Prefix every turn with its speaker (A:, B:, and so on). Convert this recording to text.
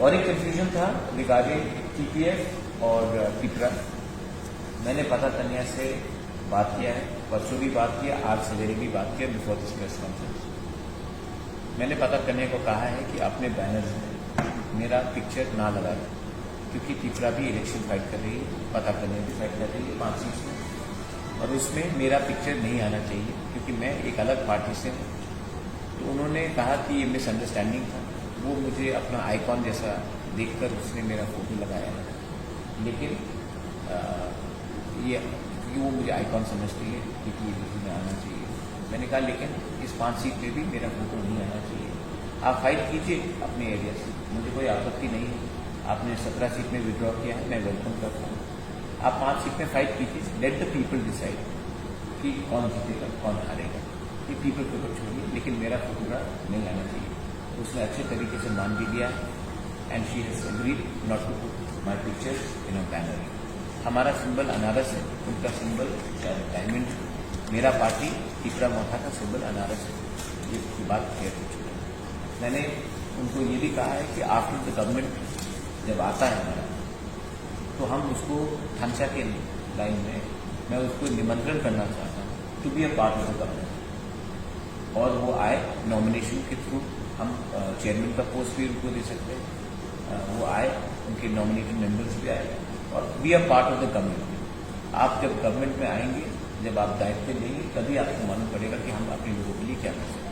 A: और एक कंफ्यूजन था रिगार्डिंग टीपीएफ और पिपरा। मैंने पता तनिया से बात किया है, परसों भी बात किया, आज सवेरे भी बात किया बिफोर दिस प्रेस कॉन्फ्रेंस। मैंने पता करने को कहा है कि अपने बैनर्स में मेरा पिक्चर ना लगाए, क्योंकि पिपरा भी इलेक्शन फाइट कर रही है, पता करने भी फाइट कर रही है 5 सीट में, और उसमें मेरा पिक्चर नहीं आना चाहिए क्योंकि मैं एक अलग पार्टी से हूँ। तो उन्होंने कहा कि ये मिसअंडरस्टैंडिंग था। वो मुझे अपना आइकॉन जैसा देखकर उसने मेरा फोटो लगाया है, लेकिन ये क्योंकि वो मुझे आइकॉन समझती है क्योंकि ये में आना चाहिए। मैंने कहा लेकिन इस 5 सीट पे भी मेरा फोटो नहीं आना चाहिए। आप फाइट कीजिए अपने एरिया से, मुझे कोई आपत्ति नहीं है। आपने 17 सीट में विड्रॉ किया है, मैं वेलकम करता हूँ। आप 5 सीट में फाइट कीजिए, लेट द पीपल डिसाइड कि कौन जीतेगा कौन हारेगा, ये पीपल के ऊपर छोड़िए, लेकिन मेरा फोटोग्राफ नहीं आना चाहिए। उसने अच्छे तरीके से मान भी लिया and she has agreed not to put my pictures in a banner. हमारा सिंबल अनारस है, उनका सिंबल डायमंड, मेरा पार्टी पिपरा मोथा का सिंबल अनारस है। ये बात क्लियर हो चुकी है। मैंने उनको ये भी कहा है कि आफ्टर द गवर्नमेंट जब आता है हमारा, तो हम उसको थमसा के लाइन में मैं उसको निमंत्रण करना चाहता हूँ to be a part of the government, और वो आए नॉमिनेशन के थ्रू। हम चेयरमैन का पोस्ट भी उनको दे सकते हैं, वो आए, उनके नॉमिनेटेड मेंबर्स भी आए और B a part of the government. आप जब गवर्नमेंट में आएंगे, जब आप दायित्व लेंगे, तभी आपको मालूम पड़ेगा कि हम अपने लोगों के लिए क्या कर सकते हैं।